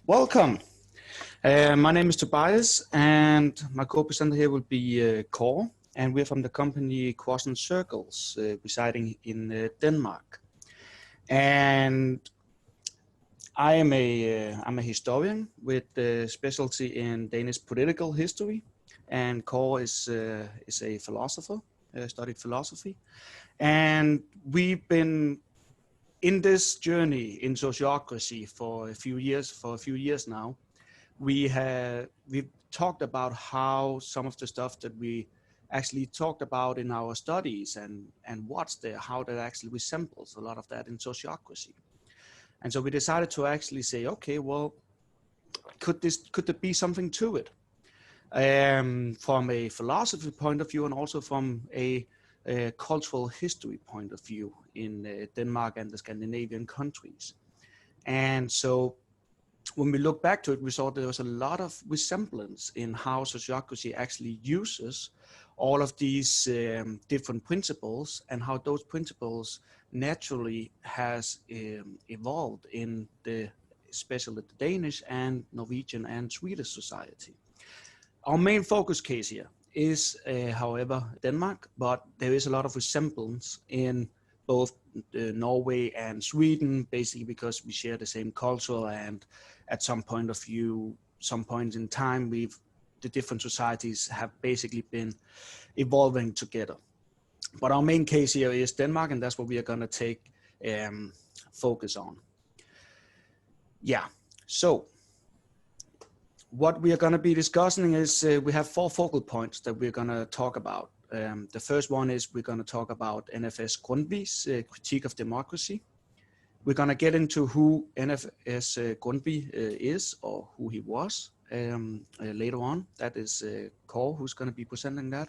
Welcome. My name is Tobias, and my co-presenter here will be Kåre, and we're from the company Cross and Circles, residing in Denmark. And I'm a historian with a specialty in Danish political history, and Kåre is a philosopher, studied philosophy, and we've been in this journey in sociocracy for a few years now. We've talked about how some of the stuff that we actually talked about in our studies and what's there, how that actually resembles a lot of that in sociocracy. And so we decided to actually say, okay, well, could there be something to it? From a philosophy point of view and also from a cultural history point of view in Denmark and the Scandinavian countries. And so when we look back to it, we saw there was a lot of resemblance in how sociocracy actually uses all of these different principles and how those principles naturally has evolved in especially the Danish and Norwegian and Swedish society. Our main focus case here is, however, Denmark, but there is a lot of resemblance in both Norway and Sweden, basically because we share the same culture, and at some point of view, some point in time, the different societies have basically been evolving together. But our main case here is Denmark, and that's what we are going to take focus on. Yeah, so what we are going to be discussing is we have 4 focal points that we're going to talk about. The first one is we're going to talk about N.F.S. Grundtvig's critique of democracy. We're going to get into who N.F.S. Grundtvig is, or who he was later on. That is Kåre who's going to be presenting that.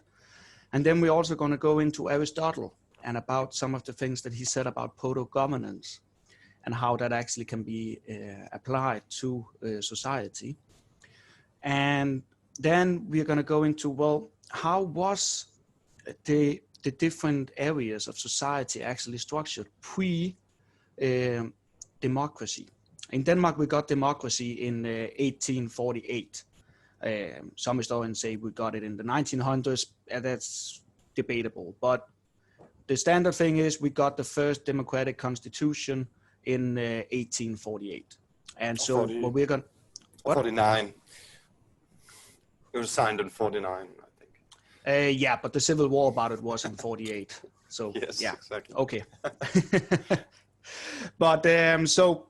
And then we're also going to go into Aristotle and about some of the things that he said about Proto-Governance and how that actually can be applied to society. And then we're going to go into, well, how was the different areas of society actually structured pre-democracy? In Denmark, we got democracy in 1848. Some historians say we got it in the 1900s, and that's debatable. But the standard thing is we got the first democratic constitution in 1848. And so what we're going to... 49. It was signed in 49, I think. Yeah, but the civil war about it was in 48. So yes, yeah, exactly. Okay. But so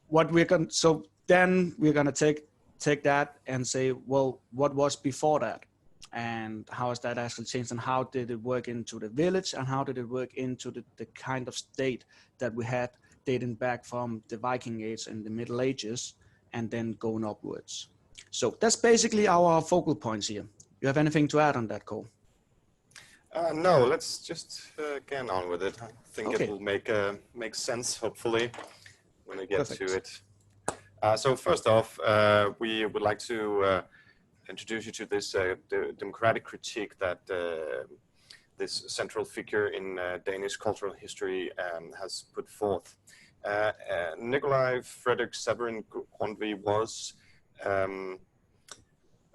what we're going, so then we're going to take that and say, well, what was before that, and how has that actually changed, and how did it work into the village, and how did it work into the kind of state that we had dating back from the Viking Age and the Middle Ages, and then going upwards. So that's basically our focal points here. You have anything to add on that, Kåre? No, let's just get on with it. I think Okay. it will make sense, hopefully, when we get Perfect. to it. So first off, we would like to introduce you to this the democratic critique that this central figure in Danish cultural history has put forth. Nikolaj Frederik Severin Grundtvig was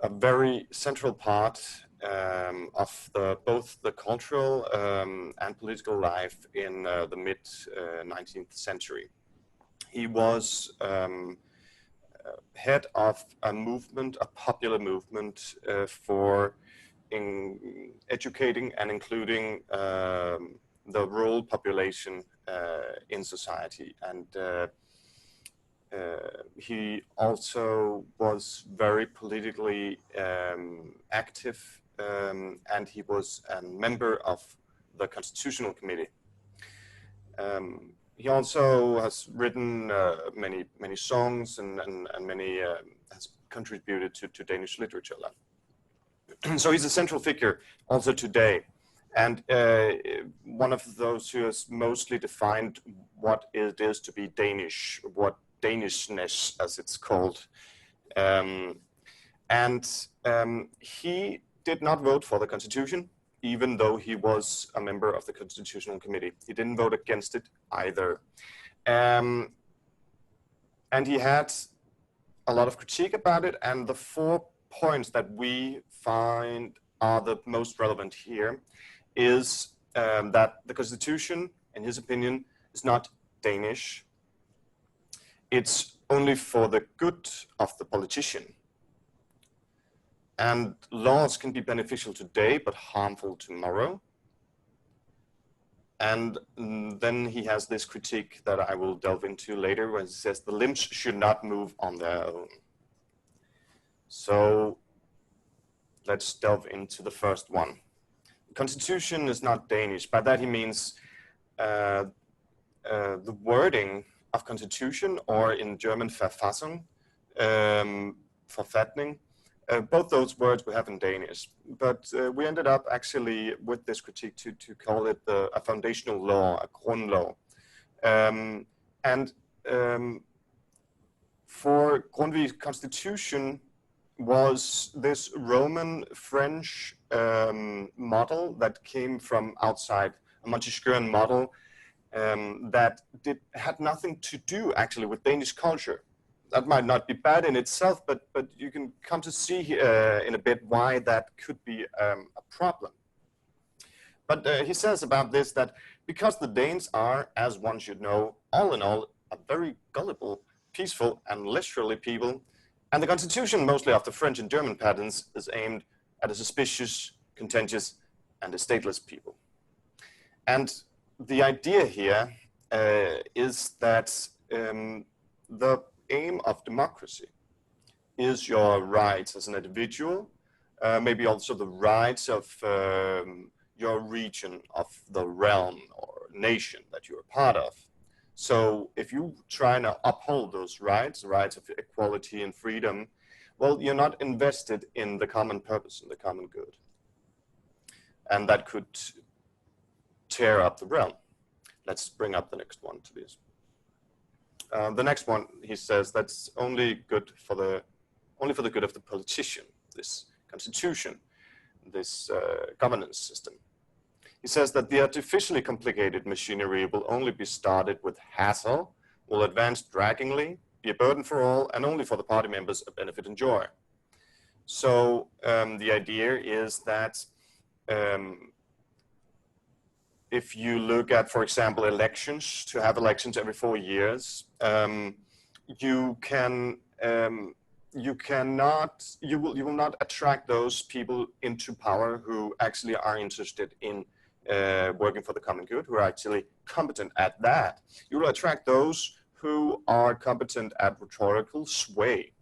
a very central part of both the cultural and political life in the mid-19th century. He was head of a movement, a popular movement for educating and including the rural population in society, and he also was very politically active, and he was a member of the Constitutional Committee. He also has written many songs and many has contributed to Danish literature. So he's a central figure also today. And one of those who has mostly defined what it is to be Danish, what Danishness, as it's called. He did not vote for the Constitution, even though he was a member of the Constitutional Committee. He didn't vote against it either. And he had a lot of critique about it, and the 4 points that we find are the most relevant here is that the Constitution, in his opinion, is not Danish. It's only for the good of the politician. And laws can be beneficial today, but harmful tomorrow. And then he has this critique that I will delve into later, where he says the limbs should not move on their own. So let's delve into the first one. The Constitution is not Danish. By that he means the wording of Constitution, or in German Verfassung, Verfassung. Both those words we have in Danish, but we ended up actually with this critique to call it a foundational law, a grundlov. For Grundtvig's constitution was this Roman-French model that came from outside, a Montesquieuian model that had nothing to do actually with Danish culture. That might not be bad in itself, but you can come to see in a bit why that could be a problem. But he says about this that because the Danes are, as one should know, all in all, a very gullible, peaceful and leisurely people, and the constitution, mostly after French and German patterns, is aimed at a suspicious, contentious and a stateless people. And the idea here is that the aim of democracy is your rights as an individual, maybe also the rights of your region, of the realm or nation that you're a part of. So if you try to uphold those rights, the rights of equality and freedom, well, you're not invested in the common purpose and the common good. And that could tear up the realm. Let's bring up the next one, Tobias. The next one, he says, that's only good for the good of the politician, this constitution, this governance system. He says that the artificially complicated machinery will only be started with hassle, will advance draggingly, be a burden for all, and only for the party members a benefit and joy. So the idea is that if you look at, for example, elections, to have elections every 4 years, you will not attract those people into power who actually are interested in working for the common good, who are actually competent at that. You will attract those who are competent at rhetorical sway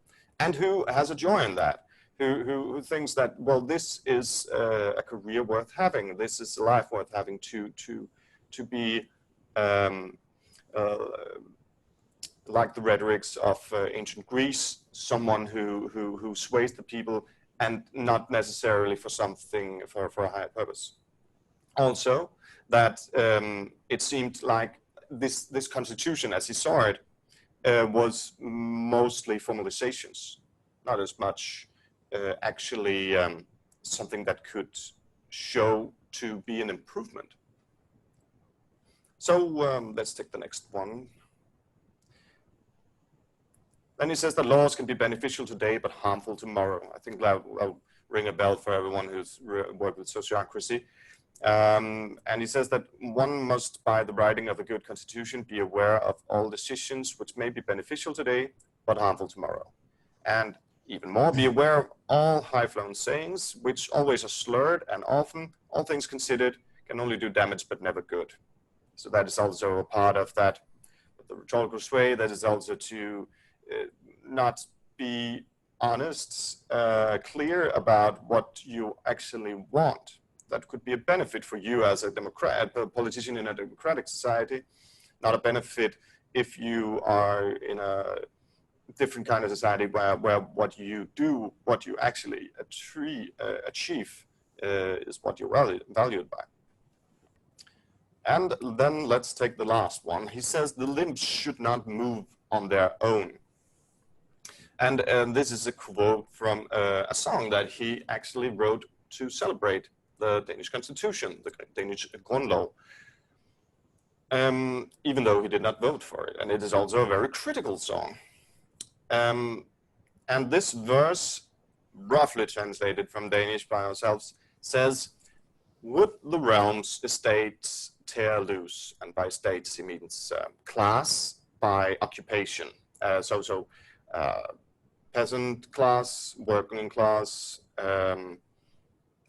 and who has a joy in that. Who thinks that, well, this is a career worth having, this is a life worth having, to be like the rhetorics of ancient Greece, someone who sways the people and not necessarily for something, for a higher purpose. Also, that it seemed like this constitution, as he saw it, was mostly formalizations, not as much actually something that could show to be an improvement. So let's take the next one. Then he says that laws can be beneficial today but harmful tomorrow. I think that'll ring a bell for everyone who's worked with Sociocracy. And he says that one must, by the writing of a good constitution, be aware of all decisions which may be beneficial today but harmful tomorrow. And even more, be aware of all high-flown sayings, which always are slurred and often, all things considered, can only do damage but never good. So that is also a part of that, the rhetorical sway. That is also to not be honest, clear about what you actually want. That could be a benefit for you as a politician in a democratic society, not a benefit if you are in a different kind of society where what you do, what you actually achieve is what you're valued by. And then let's take the last one. He says the limbs should not move on their own. And this is a quote from a song that he actually wrote to celebrate the Danish constitution, the Danish Grundlov, even though he did not vote for it. And it is also a very critical song. And this verse, roughly translated from Danish by ourselves, says, would the realms, estates tear loose? And by states he means class by occupation. Peasant class, working class,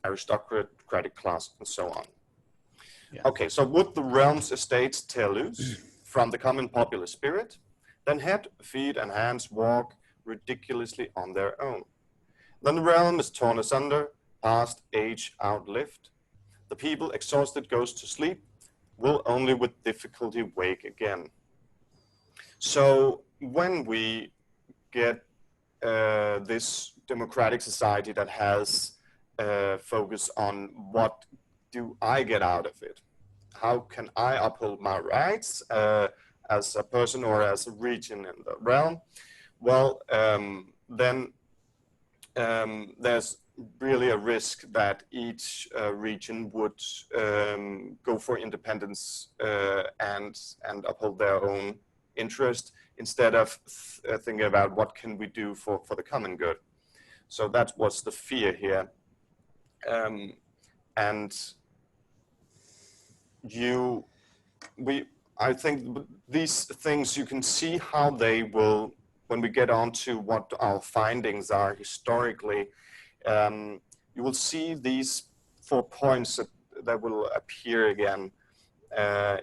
aristocratic class, and so on. Yeah. Okay, so would the realms, estates tear loose from the common popular spirit? Then head, feet, and hands walk ridiculously on their own. Then the realm is torn asunder, past age outlived. The people, exhausted, goes to sleep, will only with difficulty wake again. So when we get this democratic society that has focus on what do I get out of it? How can I uphold my rights as a person or as a region in the realm? Well, then there's really a risk that each region would go for independence and uphold their own interest instead of thinking about what can we do for the common good. So that was the fear here. And I think these things, you can see how they will, when we get on to what our findings are historically, you will see these 4 points that will appear again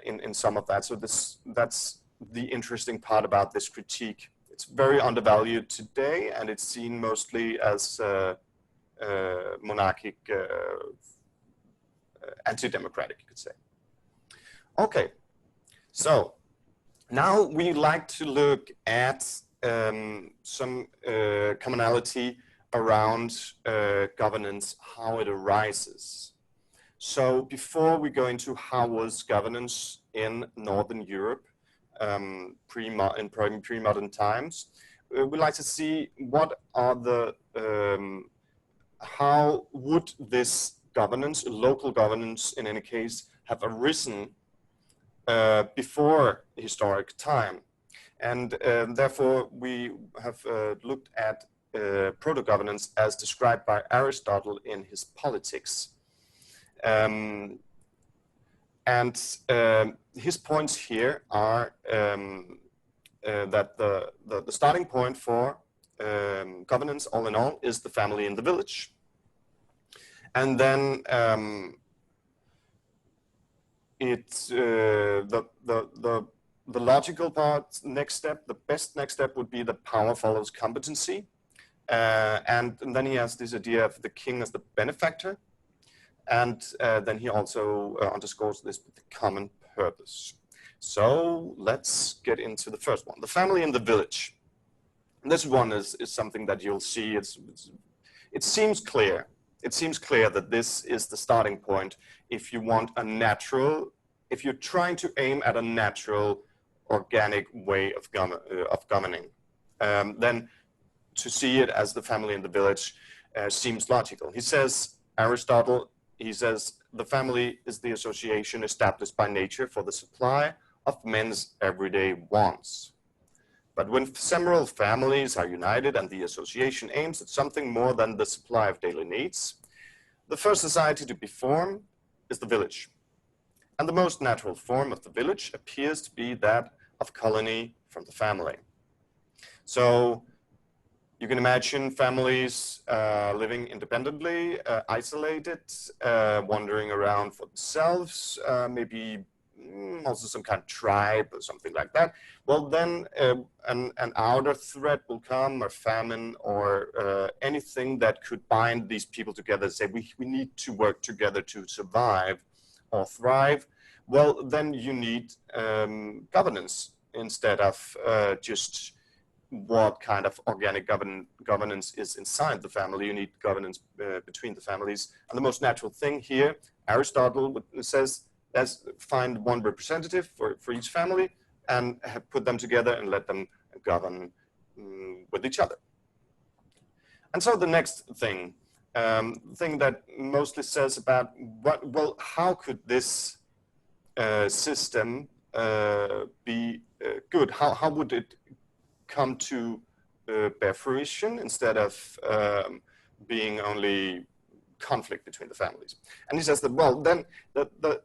in some of that. So that's the interesting part about this critique. It's very undervalued today, and it's seen mostly as monarchic, anti-democratic, you could say. Okay, so now we like to look at some commonality around governance, how it arises. So before we go into how was governance in Northern Europe in pre-modern times, we'd like to see what are the, how would this governance, local governance in any case, have arisen before historic time. And therefore we have looked at proto-governance as described by Aristotle in his Politics. His points here are that the starting point for governance, all in all, is the family in the village. And then it's the logical part, next step, the best next step would be that power follows competency. And then he has this idea of the king as the benefactor. And then he also underscores this with the common purpose. So let's get into the first one, the family in the village. This one is something that you'll see, it seems clear. It seems clear that this is the starting point if you want a natural, if you're trying to aim at a natural, organic way of governing, then to see it as the family in the village seems logical. He says, Aristotle, he says, the family is the association established by nature for the supply of men's everyday wants. But when several families are united and the association aims at something more than the supply of daily needs, the first society to be formed is the village. And the most natural form of the village appears to be that of colony from the family. So you can imagine families living independently, isolated, wandering around for themselves, maybe also some kind of tribe or something like that. Well, then an outer threat will come, or famine, or anything that could bind these people together and say, we need to work together to survive or thrive. Well, then you need governance instead of just what kind of organic governance is inside the family. You need governance between the families. And the most natural thing here, Aristotle says, let's find one representative for each family and put them together and let them govern with each other. And so the next thing, thing that mostly says about well, how could this system be good? How would it come to bear fruition instead of being only conflict between the families. And he says that, well, then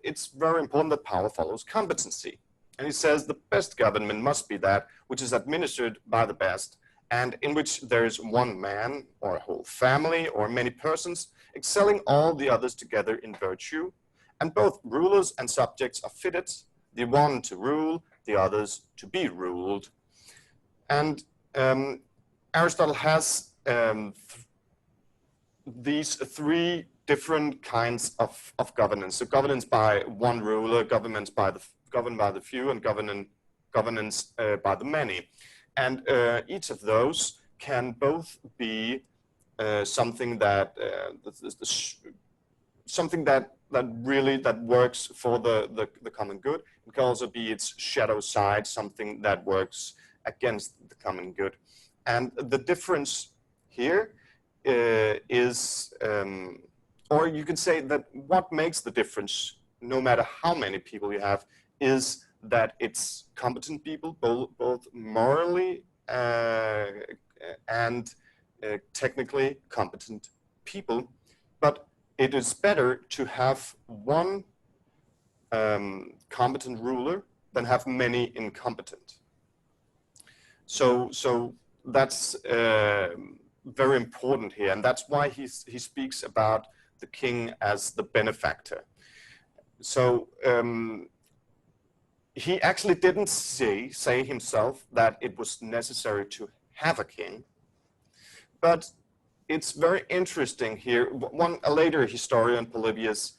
it's very important that power follows competency. And he says the best government must be that which is administered by the best, and in which there is one man or a whole family or many persons excelling all the others together in virtue, and both rulers and subjects are fitted, the one to rule, the others to be ruled. And Aristotle has these three different kinds of governance. So governance by one ruler, government by the few, and governance by the many. And each of those can both be something that that works for the common good. It can also be its shadow side, something that works against the common good. And the difference here is, or you can say that what makes the difference, no matter how many people you have, is that it's competent people, both morally and technically competent people. But it is better to have one competent ruler than have many incompetent. So that's very important here, and that's why he speaks about the king as the benefactor. So he actually didn't say himself that it was necessary to have a king, but it's very interesting here. A later historian, Polybius,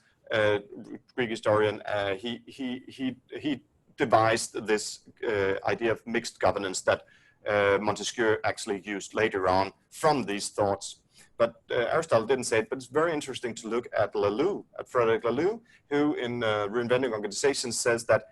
Greek historian, he devised this idea of mixed governance that Montesquieu actually used later on from these thoughts. But Aristotle didn't say it, but it's very interesting to look at Laloux, at Frederick Laloux, who in Reinventing Organization says that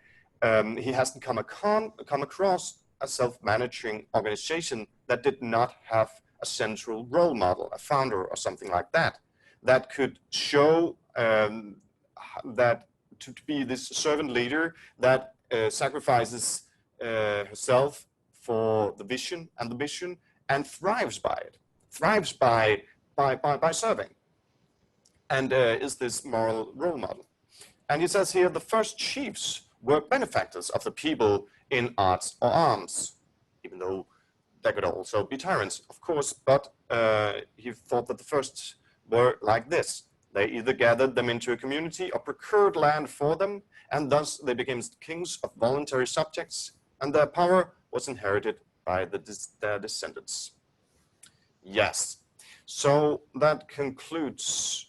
he hasn't come across a self-managing organization that did not have a central role model, a founder or something like that, that could show that to be this servant leader that sacrifices herself for the vision and the mission and thrives by it, thrives by serving, and is this moral role model. And he says here the first chiefs were benefactors of the people in arts or arms, even though there could also be tyrants, of course, but he thought that the first were like this. They either gathered them into a community or procured land for them, and thus they became kings of voluntary subjects, and their power was inherited by their descendants. Yes, so that concludes.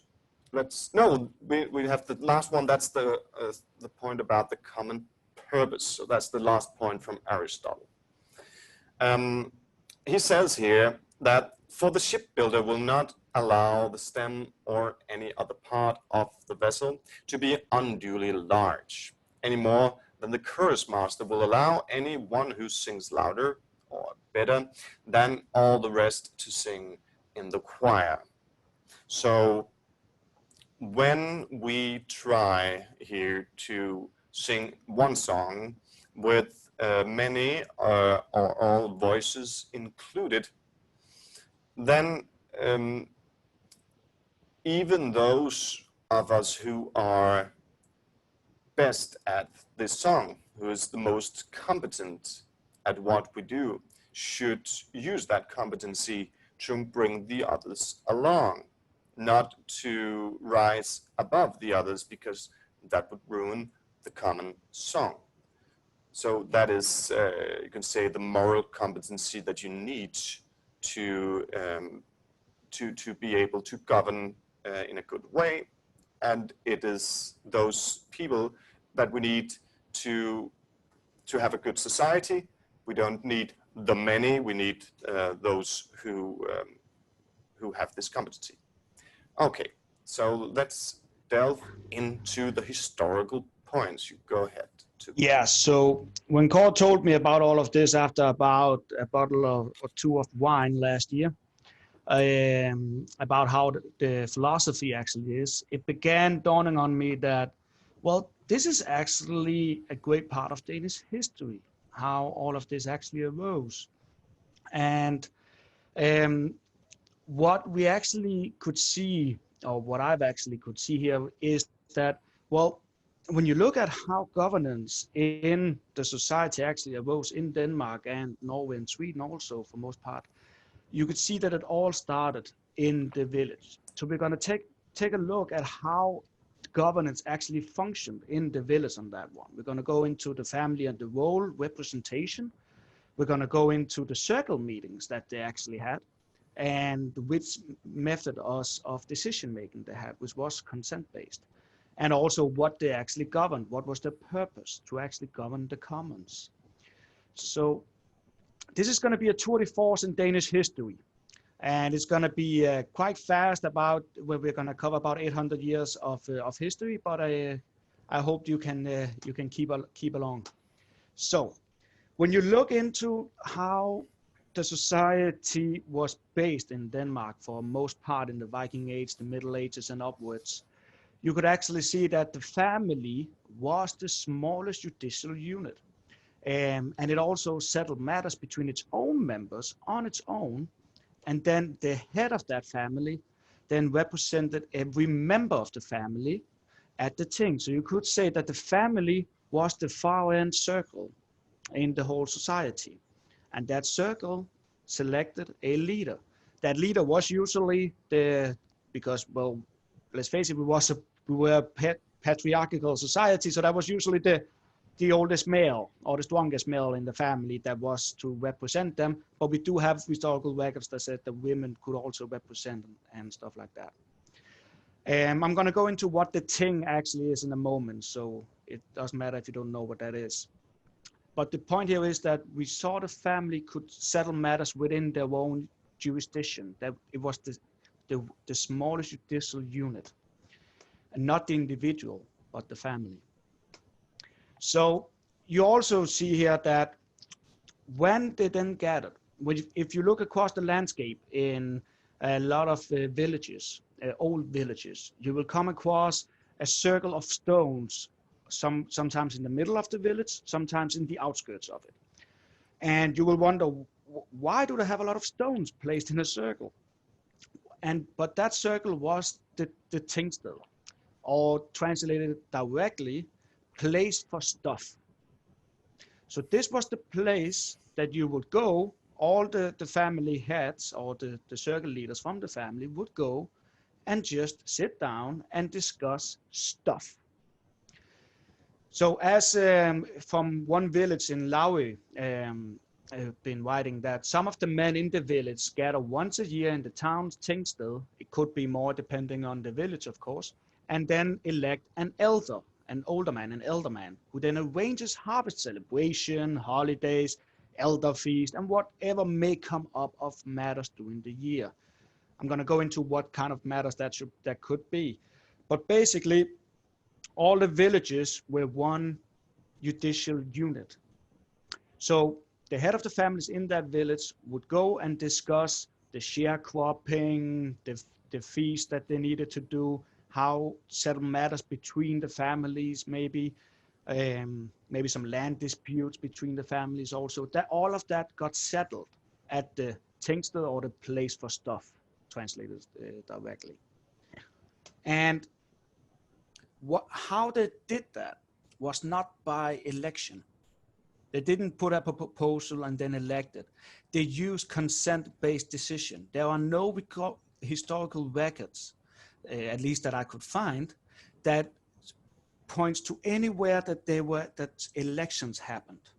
We have the last one. That's the point about the common purpose. So that's the last point from Aristotle. He says here that for the shipbuilder will not allow the stem or any other part of the vessel to be unduly large, any more than the chorus master will allow any one who sings louder or better than all the rest to sing in the choir. So when we try here to sing one song with many or all voices included, then even those of us who are best at this song, who is the most competent at what we do, should use that competency to bring the others along, not to rise above the others, because that would ruin the common song. So that is, you can say, the moral competency that you need to be able to govern in a good way, and it is those people that we need to have a good society. We don't need the many. We need those who have this competency. Okay, so let's delve into the historical points. You go ahead. Yeah, so when Kåre told me about all of this after about a bottle or two of wine last year, about how the philosophy actually is, it began dawning on me that, well, this is actually a great part of Danish history, how all of this actually arose. And What we actually could see, or what I've actually could see here, is that, well, when you look at how governance in the society actually arose in Denmark and Norway and Sweden also for most part, you could see that it all started in the village. So we're going to take a look at how governance actually functioned in the village on that one. We're going to go into the family and the role representation. We're going to go into the circle meetings that they actually had, and which method of decision making they had, which was consent based, and also what they actually governed, what was the purpose to actually govern the commons. So this is going to be a tour de force in Danish history, and it's going to be quite fast, about where we're going to cover about 800 years of history, but I hope you can keep along. So when you look into how the society was based in Denmark for most part in the Viking Age, the Middle Ages and upwards, you could actually see that the family was the smallest judicial unit. And it also settled matters between its own members on its own. And then the head of that family then represented every member of the family at the Ting. So you could say that the family was the far end circle in the whole society. And that circle selected a leader. That leader was usually because, well, let's face it, we were a patriarchal society, so that was usually the oldest male or the strongest male in the family that was to represent them. But we do have historical records that said that women could also represent and stuff like that. I'm going to go into what the Ting actually is in a moment, so it doesn't matter if you don't know what that is. But the point here is that we saw the family could settle matters within their own jurisdiction, that it was the smallest judicial unit, and not the individual, but the family. So you also see here that when they then gathered, if you look across the landscape in a lot of villages, old villages, you will come across a circle of stones, sometimes in the middle of the village, sometimes in the outskirts of it. And you will wonder, why do they have a lot of stones placed in a circle? But that circle was the Tingsted, or translated directly, place for stuff. So this was the place that you would go, all the family heads or the circle leaders from the family would go and just sit down and discuss stuff. So as from one village in Laue, I've been writing that some of the men in the village gather once a year in the town's Tingsted. It could be more depending on the village, of course, and then elect an older man, who then arranges harvest celebration, holidays, elder feast, and whatever may come up of matters during the year. I'm going to go into what kind of matters that could be. But basically, all the villages were one judicial unit. So the head of the families in that village would go and discuss the sharecropping, the feast that they needed to do, how settle matters between the families, maybe some land disputes between the families also. That all of that got settled at the Tingsted, or the place for stuff, translated directly. And how they did that was not by election. They didn't put up a proposal and then elect it. They used consent-based decision. There are no historical records, at least that I could find, that points to anywhere that elections happened.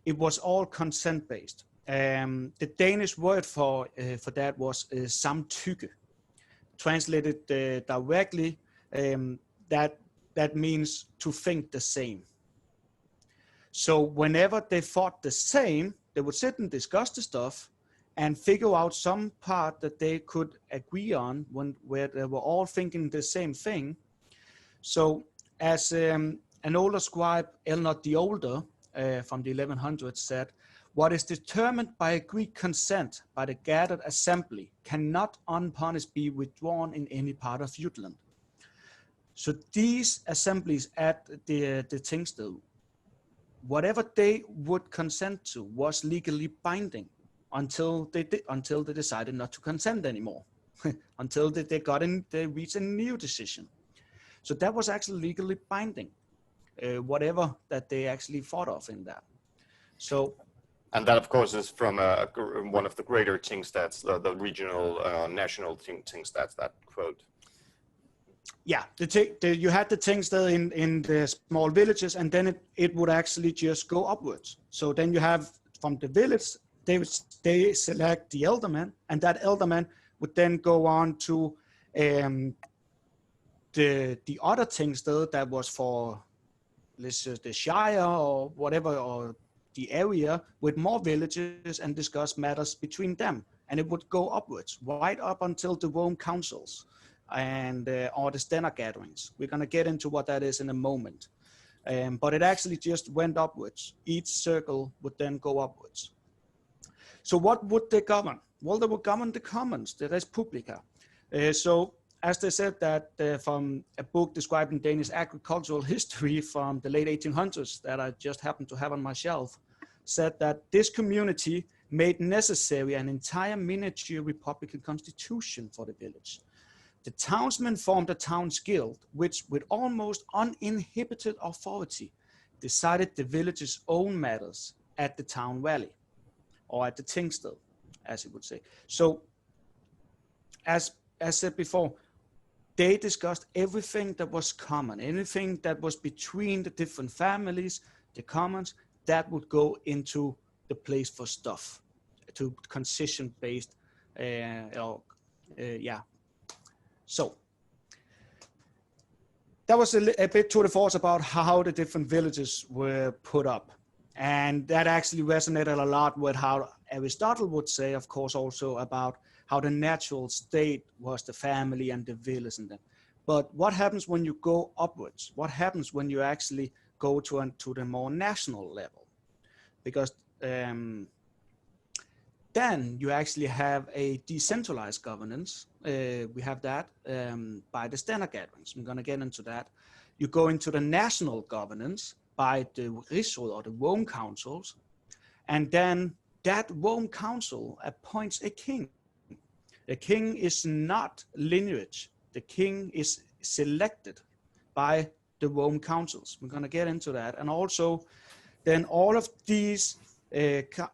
It was all consent-based. The Danish word for that was samtykke. Translated directly, that means to think the same. So whenever they thought the same, they would sit and discuss the stuff and figure out some part that they could agree on where they were all thinking the same thing. So as an older scribe, Elnot the Older, from the 1100s said, what is determined by agreed consent by the gathered assembly cannot unpunished be withdrawn in any part of Jutland. So these assemblies at the Tingsted, whatever they would consent to was legally binding. until they decided not to consent anymore, until they reached a new decision. So that was actually legally binding, whatever that they actually thought of in that. So. And that, of course, is from one of the greater Tingsteds, the regional national Tingsteds, that quote. Yeah, you had the Tingsted in the small villages, and then it would actually just go upwards. So then you have from the village, they select the elderman, and that elderman would then go on to the other Tingsted that was for, let's say, the Shire or whatever, or the area with more villages, and discuss matters between them. And it would go upwards, right up until the Realm-counsels and or the Stænder-gatherings. We're going to get into what that is in a moment. But it actually just went upwards. Each circle would then go upwards. So what would they govern? Well, they would govern the commons, the Res Publical. So as they said that from a book describing Danish agricultural history from the late 1800s that I just happened to have on my shelf, said that this community made necessary an entire miniature republican constitution for the village. The townsmen formed a town's guild, which with almost uninhibited authority decided the village's own matters at the town valley, or at the Tingsted, as it would say. So, as said before, they discussed everything that was common, anything that was between the different families, the commons, that would go into the place for stuff, to concession-based, So that was a bit to the force about how the different villages were put up. And that actually resonated a lot with how Aristotle would say, of course, also about how the natural state was the family and the village and that. But what happens when you go upwards? What happens when you actually go to the more national level? Because then you actually have a decentralized governance. We have that by the Stænder-gatherings. I'm going to get into that. You go into the national governance by the Rigsråd or the Realm-counsels, and then that Realm-counsel appoints a king. The king is not lineage. The king is selected by the Realm-counsels. We're going to get into that. And also, then all of these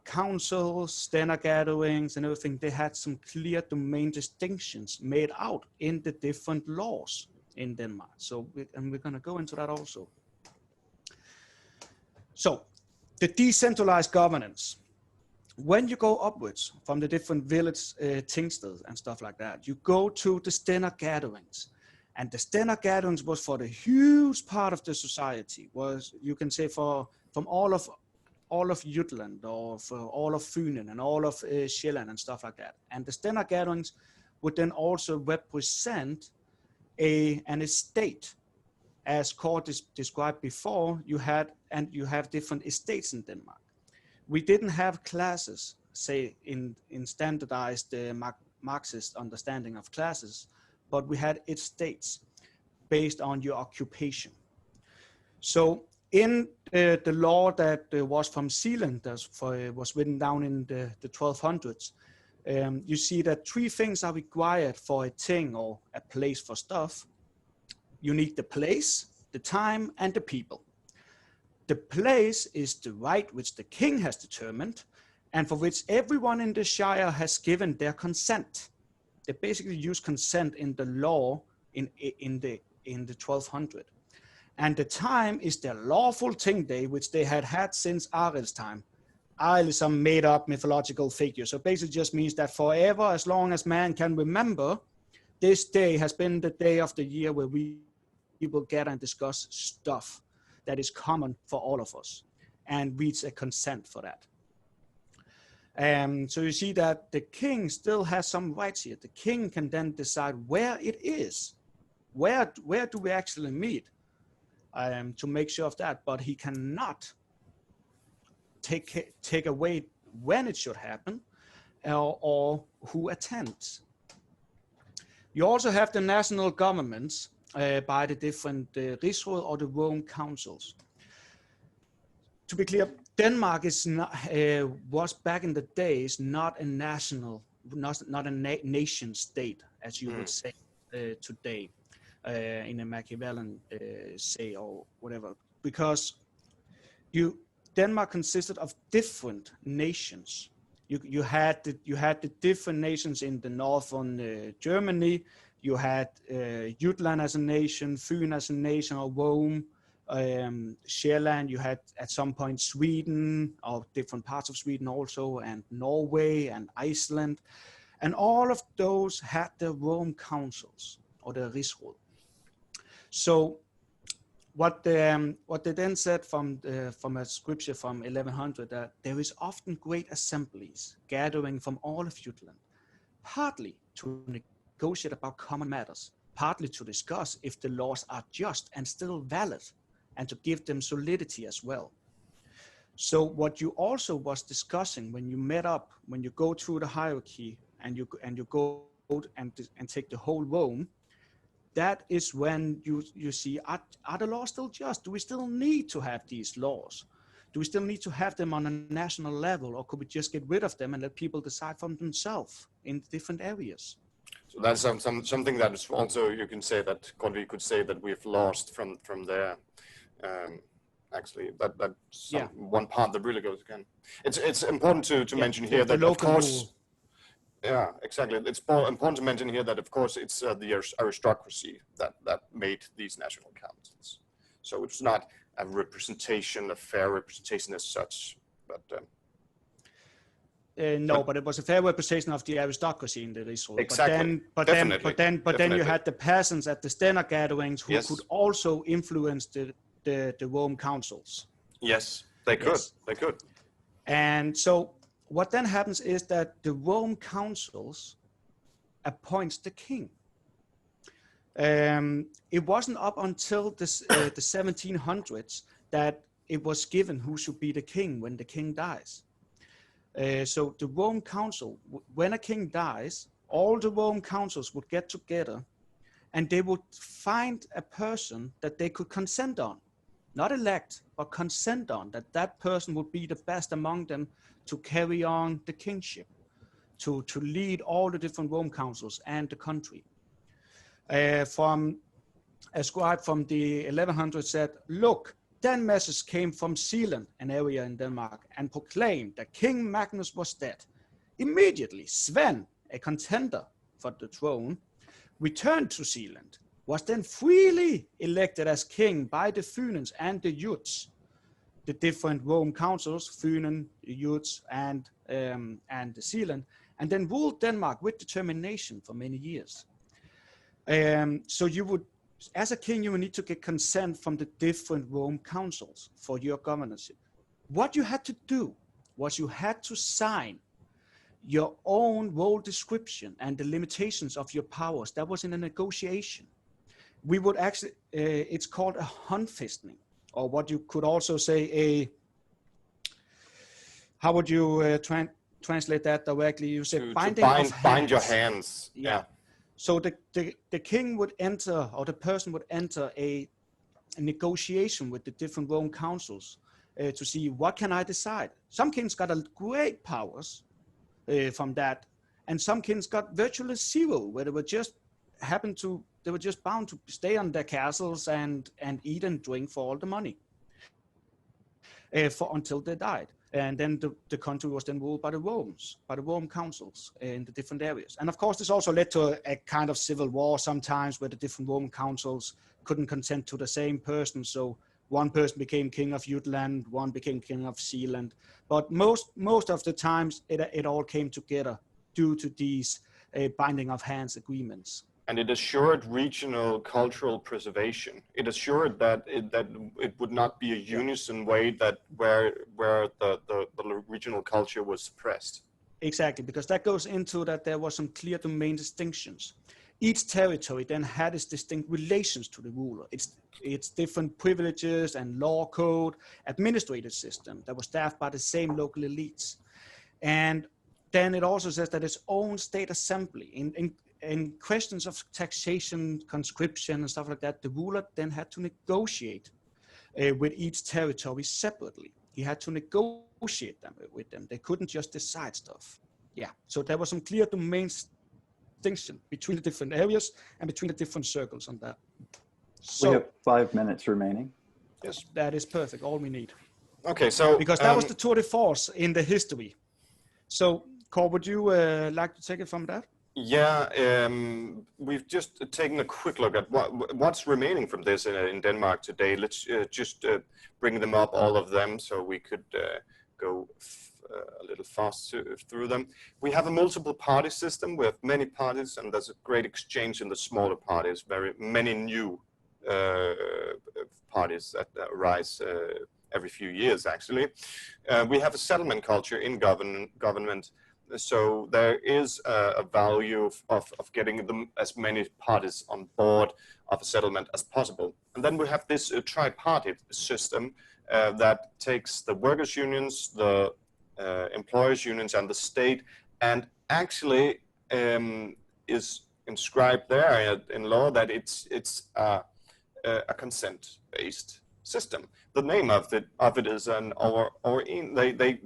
councils, Stænder-gatherings and everything, they had some clear domain distinctions made out in the different laws in Denmark. So, we're going to go into that also. So, the decentralized governance. When you go upwards from the different village Tingsted and stuff like that, you go to the Stænder-gatherings. And the Stænder-gatherings was for the huge part of the society, was, you can say, from all of Jutland, or for all of Fynen and all of Sjælland and stuff like that. And the Stænder-gatherings would then also represent an estate. As Kåre described before, you have different estates in Denmark. We didn't have classes, say in standardized Marxist understanding of classes, but we had estates based on your occupation. So in the law that was from Zealand, that was written down in the 1200s, you see that 3 things are required for a thing or a place for stuff. You need the place, the time, and the people. The place is the right which the king has determined, and for which everyone in the Shire has given their consent. They basically use consent in the law in the 1200. And the time is their lawful ting day, which they had since Ariel's time. Ariel is some made up mythological figure. So basically just means that forever, as long as man can remember, this day has been the day of the year where we will gather and discuss stuff that is common for all of us and reach a consent for that. So you see that the king still has some rights here. The king can then decide where it is. Where do we actually meet? To make sure of that, but he cannot take away when it should happen or who attends. You also have the national governments by the different Rigsråd or the Realm-counsels. To be clear, Denmark is not, was back in the days not a national, not a nation state, as you would say today, in a Machiavellian say or whatever, because Denmark consisted of different nations. You had the different nations in the northern Germany. You had Jutland as a nation, Fyn as a nation, or Rome. Sjælland, you had at some point Sweden, or different parts of Sweden also, and Norway and Iceland. And all of those had their Realm-counsels, or the Rigsråd. So what they then said from a scripture from 1100, that there is often great assemblies gathering from all of Jutland, partly to negotiate about common matters, partly to discuss if the laws are just and still valid, and to give them solidity as well. So what you also was discussing when you met up, when you go through the hierarchy and you go and take the whole Rome, that is when you see, are the laws still just? Do we still need to have these laws? Do we still need to have them on a national level, or could we just get rid of them and let people decide for themselves in different areas? So that's something that is also, you can say that Grundtvig could say that we've lost from there. Actually, that's one part that really goes again. It's important to mention here that, of course, yeah, exactly. It's important to mention here that, of course, it's the aristocracy that made these national councils. So it's not a representation, a fair representation as such, but no, but it was a fair representation of the aristocracy in the Rigsråd. Exactly. But then you had the peasants at the Stænder-gatherings who could also influence the Realm-counsels. Yes, they could. Yes. They could. And so what then happens is that the Realm-counsels appoints the king. It wasn't up until the 1700s that it was given who should be the king when the king dies. So the Realm-counsel, when a king dies, all the Realm-counsels would get together and they would find a person that they could consent on. Not elect, but consent on, that person would be the best among them to carry on the kingship, to lead all the different Realm-counsels and the country. From a scribe from the 1100s said, look, 10 messages came from Zealand, an area in Denmark, and proclaimed that King Magnus was dead. Immediately, Sven, a contender for the throne, returned to Zealand, was then freely elected as king by the Fynens and the Juts, the different Realm-counsels, Fynen, Juts, and the Zealand, and then ruled Denmark with determination for many years. So you would, as a king, you would need to get consent from the different Realm-counsels for your governorship. What you had to do was you had to sign your own role description and the limitations of your powers. That was in a negotiation. We would actually, it's called a håndfæstning, or what you could also say how would you translate that directly? You say binding of hands. Bind your hands. Yeah. So the king would enter, or the person would enter a negotiation with the different Realm-counsels to see what can I decide. Some kings got great powers from that, and some kings got virtually zero, where they were just they were just bound to stay on their castles and eat and drink for all the money until they died. And then the country was then ruled by the Realm-counsels in the different areas. And of course, this also led to a kind of civil war sometimes, where the different Realm-counsels couldn't consent to the same person. So one person became king of Jutland, one became king of Zealand. But most of the times, it all came together due to these binding of hands agreements. And it assured regional cultural preservation. It assured that it would not be a unison way that where the regional culture was suppressed. Exactly, because that goes into that there was some clear domain distinctions. Each territory then had its distinct relations to the ruler. Its different privileges and law code, administrative system that was staffed by the same local elites. And then it also says that its own state assembly, in questions of taxation, conscription, and stuff like that, the ruler then had to negotiate with each territory separately. he had to negotiate them with them. They couldn't just decide stuff. Yeah, so there was some clear domain distinction between the different areas and between the different circles on that. So we have 5 minutes remaining. Yes. that is perfect, all we need. Okay, so Because that was the tour de force in the history. So, Kåre, would you like to take it from that? yeah, we've just taken a quick look at what's remaining from this in Denmark today. Let's just bring them up, all of them, so we could go a little fast through them. We have a multiple party system. We have many parties, and there's a great exchange in the smaller parties. Very many new parties that arise every few years, actually. We have a settlement culture in government. So there is a value of getting them as many parties on board of a settlement as possible. And then we have this tripartite system that takes the workers' unions, the employers' unions, and the state, and actually is inscribed there in law that it's a consent-based system. The name of it is an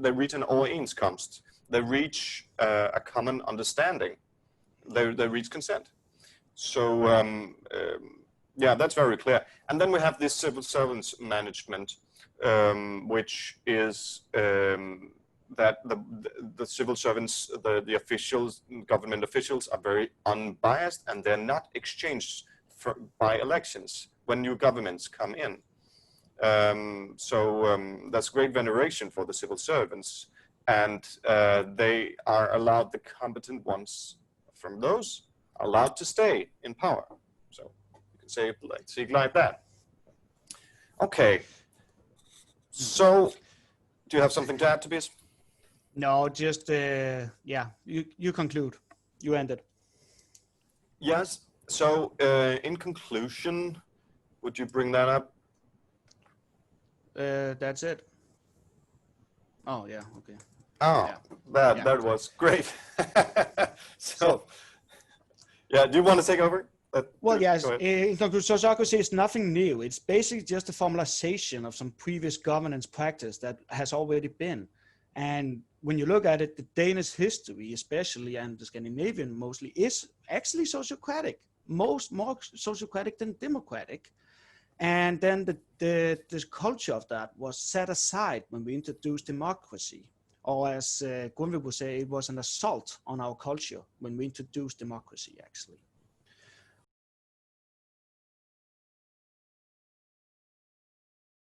they reach an overenskomst. They reach a common understanding. They reach consent. So yeah, that's very clear. And then we have this civil servants management, which is that the civil servants, the officials, government officials, are very unbiased, and they're not exchanged by elections when new governments come in. There's great veneration for the civil servants, and they are allowed, the competent ones from those are allowed to stay in power. So you can say it like that. Okay. So do you have something to add, Tobias? No, just, yeah, you conclude. You end it. Yes. So in conclusion, would you bring that up? That's it. Oh, yeah, okay. Oh, yeah. That was great. So, yeah, do you want to take over? Well, yes, in conclusion, Sociocracy is nothing new. It's basically just a formalization of some previous governance practice that has already been. And when you look at it, the Danish history, especially, and the Scandinavian mostly, is actually sociocratic, more sociocratic than democratic. And then the culture of that was set aside when we introduced democracy. Or as Grundtvig would say, it was an assault on our culture when we introduced democracy, actually.